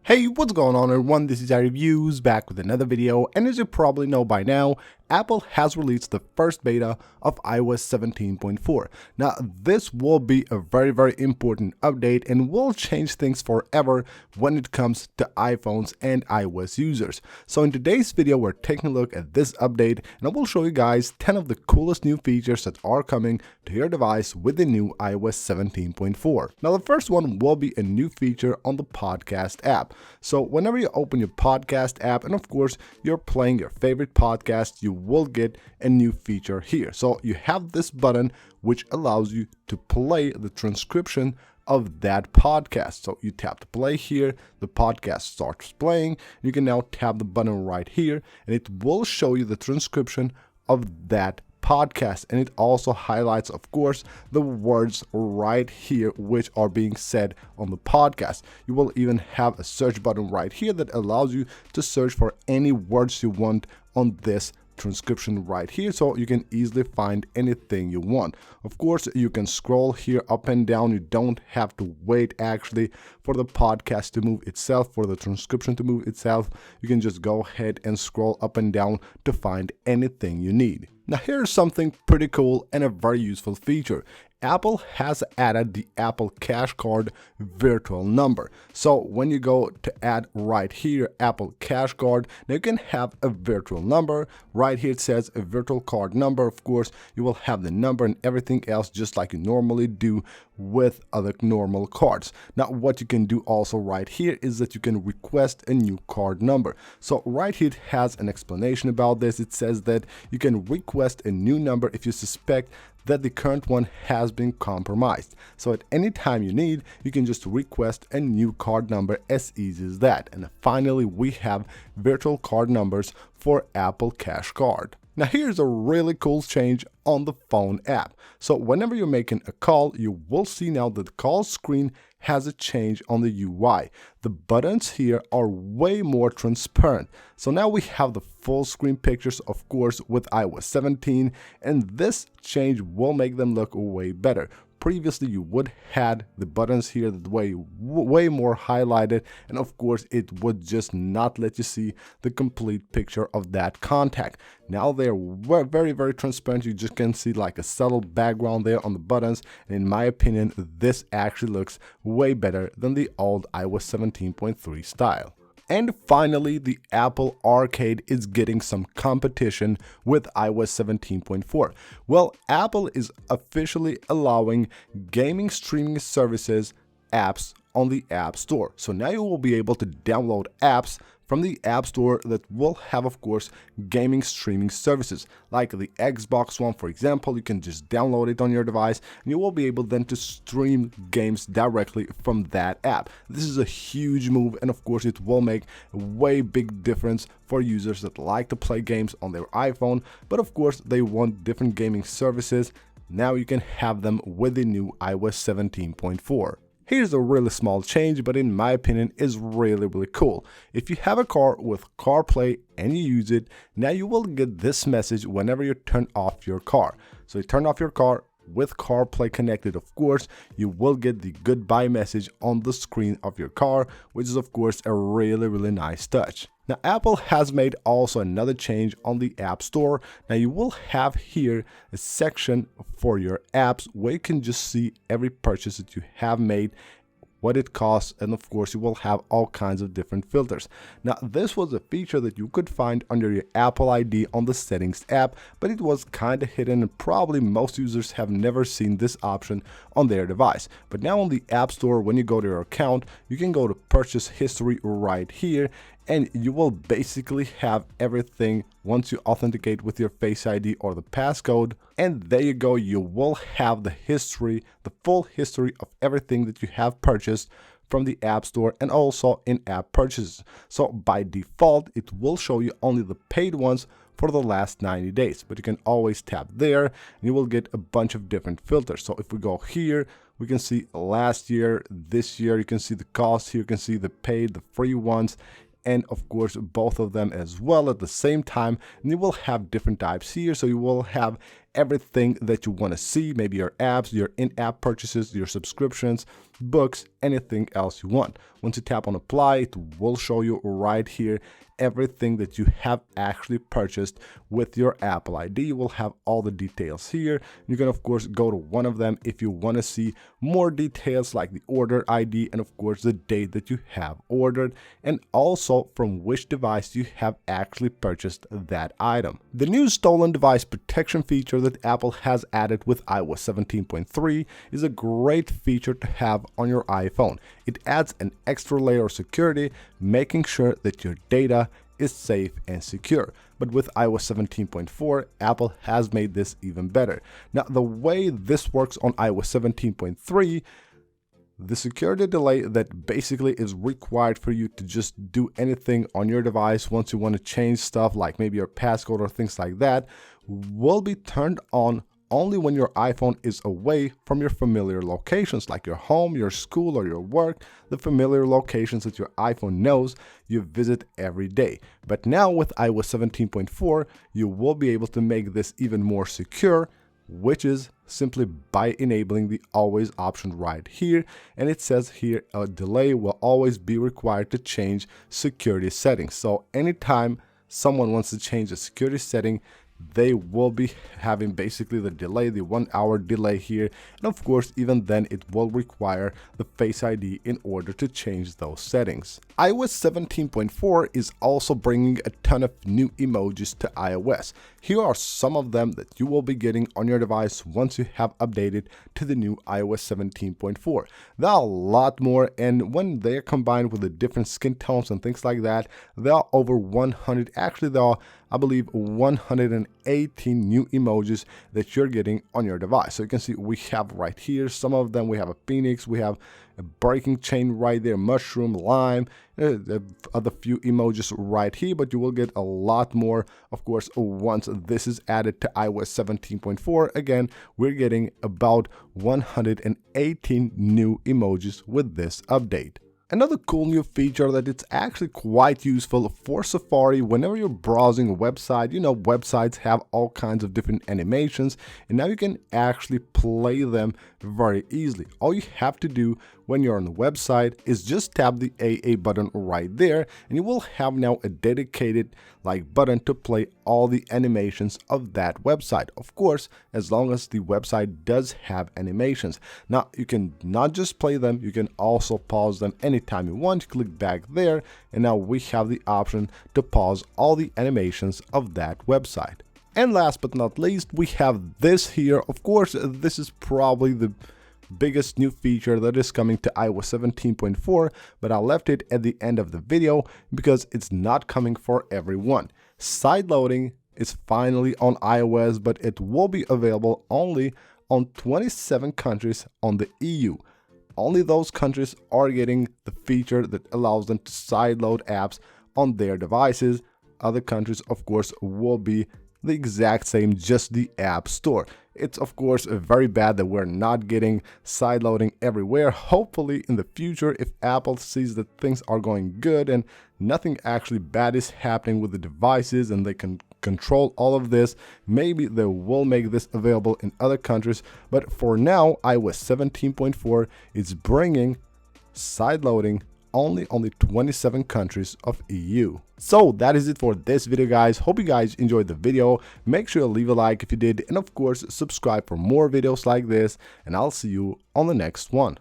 Hey, what's going on everyone, this is iReviews back with another video, and as you probably know by now, Apple has released the first beta of iOS 17.4. Now, this will be a very important update and will change things forever when it comes to iPhones and iOS users. So in today's video, we're taking a look at this update and I will show you guys 10 of the coolest new features that are coming to your device with the new iOS 17.4. Now, the first one will be a new feature on the podcast app. So whenever you open your podcast app and of course you're playing your favorite podcast, you will get a new feature here. So you have this button which allows you to play the transcription of that podcast. So you tap to play here, the podcast starts playing. You can now tap the button right here and it will show you the transcription of that podcast, and it also highlights, of course, the words right here which are being said on the podcast. You will even have a search button right here that allows you to search for any words you want on this transcription right here, so you can easily find anything you want. Of course, you can scroll here up and down. You don't have to wait actually for the podcast to move itself, for the transcription to move itself. You can just go ahead and scroll up and down to find anything you need. Now, here's something pretty cool and a very useful feature. Apple has added the Apple Cash Card virtual number. So when you go to add right here, Apple Cash Card, now you can have a virtual number. Right here it says a virtual card number. Of course, you will have the number and everything else just like you normally do with other normal cards. Now, what you can do also right here is that you can request a new card number. So right here it has an explanation about this. It says that you can request a new number if you suspect that the current one has been compromised. So at any time you need, you can just request a new card number, as easy as that. And finally, we have virtual card numbers for Apple Cash Card. Now, here's a really cool change on the phone app. So whenever you're making a call, you will see now that the call screen has a change on the UI. The buttons here are way more transparent. So now we have the full screen pictures, of course, with iOS 17, and this change will make them look way better. Previously, you would had the buttons here that way more highlighted, and of course it would just not let you see the complete picture of that contact. Now they're very transparent. You just can see like a subtle background there on the buttons, and in my opinion, this actually looks way better than the old iOS 17.3 style. And finally, the Apple Arcade is getting some competition with iOS 17.4. Well, Apple is officially allowing gaming streaming services apps on the App Store. So now you will be able to download apps from the App Store that will have, of course, gaming streaming services. Like the Xbox One, for example, you can just download it on your device and you will be able then to stream games directly from that app. This is a huge move, and of course it will make a way big difference for users that like to play games on their iPhone, but of course they want different gaming services. Now you can have them with the new iOS 17.4. Here's a really small change, but in my opinion is really cool. If you have a car with CarPlay and you use it, now you will get this message whenever you turn off your car. So you turn off your car with CarPlay connected, of course, you will get the goodbye message on the screen of your car, which is of course a really nice touch. Now, Apple has made also another change on the App Store. Now, you will have here a section for your apps where you can just see every purchase that you have made, what it costs, and of course you will have all kinds of different filters. Now, this was a feature that you could find under your Apple ID on the Settings app, but it was kind of hidden and probably most users have never seen this option on their device. But now on the App Store, when you go to your account, you can go to Purchase History right here, and you will basically have everything once you authenticate with your Face ID or the passcode. And there you go, you will have the history, the full history of everything that you have purchased from the App Store and also in-app purchases. So by default, it will show you only the paid ones for the last 90 days, but you can always tap there and you will get a bunch of different filters. So if we go here, we can see last year, this year, you can see the cost here, you can see the paid, the free ones, and of course both of them as well at the same time, and you will have different types here. So you will have everything that you want to see, maybe your apps, your in-app purchases, your subscriptions, books, anything else you want. Once you tap on apply, it will show you right here everything that you have actually purchased with your Apple ID. You will have all the details here. You can of course go to one of them if you want to see more details like the order ID and of course the date that you have ordered, and also from which device you have actually purchased that item. The new stolen device protection feature that Apple has added with iOS 17.3 is a great feature to have on your iPhone. It adds an extra layer of security, making sure that your data is safe and secure. But with iOS 17.4, Apple has made this even better. Now, the way this works on iOS 17.3, the security delay that basically is required for you to just do anything on your device once you want to change stuff like maybe your passcode or things like that will be turned on only when your iPhone is away from your familiar locations like your home, your school, or your work, the familiar locations that your iPhone knows you visit every day. But now with iOS 17.4, you will be able to make this even more secure, which is simply by enabling the always option right here. And it says here a delay will always be required to change security settings. So anytime someone wants to change a security setting, they will be having basically the delay, the 1 hour delay here. And of course, even then it will require the Face ID in order to change those settings. iOS 17.4 is also bringing a ton of new emojis to iOS. Here are some of them that you will be getting on your device once you have updated to the new iOS 17.4. There are a lot more, and when they're combined with the different skin tones and things like that, there are over 100. Actually, there are, I believe, 118 new emojis that you're getting on your device. So you can see we have right here some of them. We have a phoenix, we have a breaking chain right there, mushroom, lime, other few emojis right here, but you will get a lot more, of course, once this is added to iOS 17.4. Again, we're getting about 118 new emojis with this update. Another cool new feature that it's actually quite useful for Safari whenever you're browsing a website. You know, websites have all kinds of different animations, and now you can actually play them very easily. All you have to do when you're on the website is just tap the AA button right there, and you will have now a dedicated button to play all the animations of that website. Of course, as long as the website does have animations. Now, you can not just play them, you can also pause them anytime you want. You click back there, and now we have the option to pause all the animations of that website. And last but not least, we have this here. Of course, this is probably the biggest new feature that is coming to iOS 17.4, but I left it at the end of the video because it's not coming for everyone. Side loading is finally on iOS, but it will be available only on 27 countries on the EU. Only those countries are getting the feature that allows them to sideload apps on their devices. Other countries, of course, will be the exact same, just the App Store. It's of course very bad that we're not getting sideloading everywhere. Hopefully in the future, if Apple sees that things are going good and nothing actually bad is happening with the devices and they can control all of this, maybe they will make this available in other countries. But for now, iOS 17.4 is bringing sideloading only on the 27 countries of EU. So that is it for this video, guys. Hope you guys enjoyed the video. Make sure to leave a like if you did, and of course subscribe for more videos like this, and I'll see you on the next one.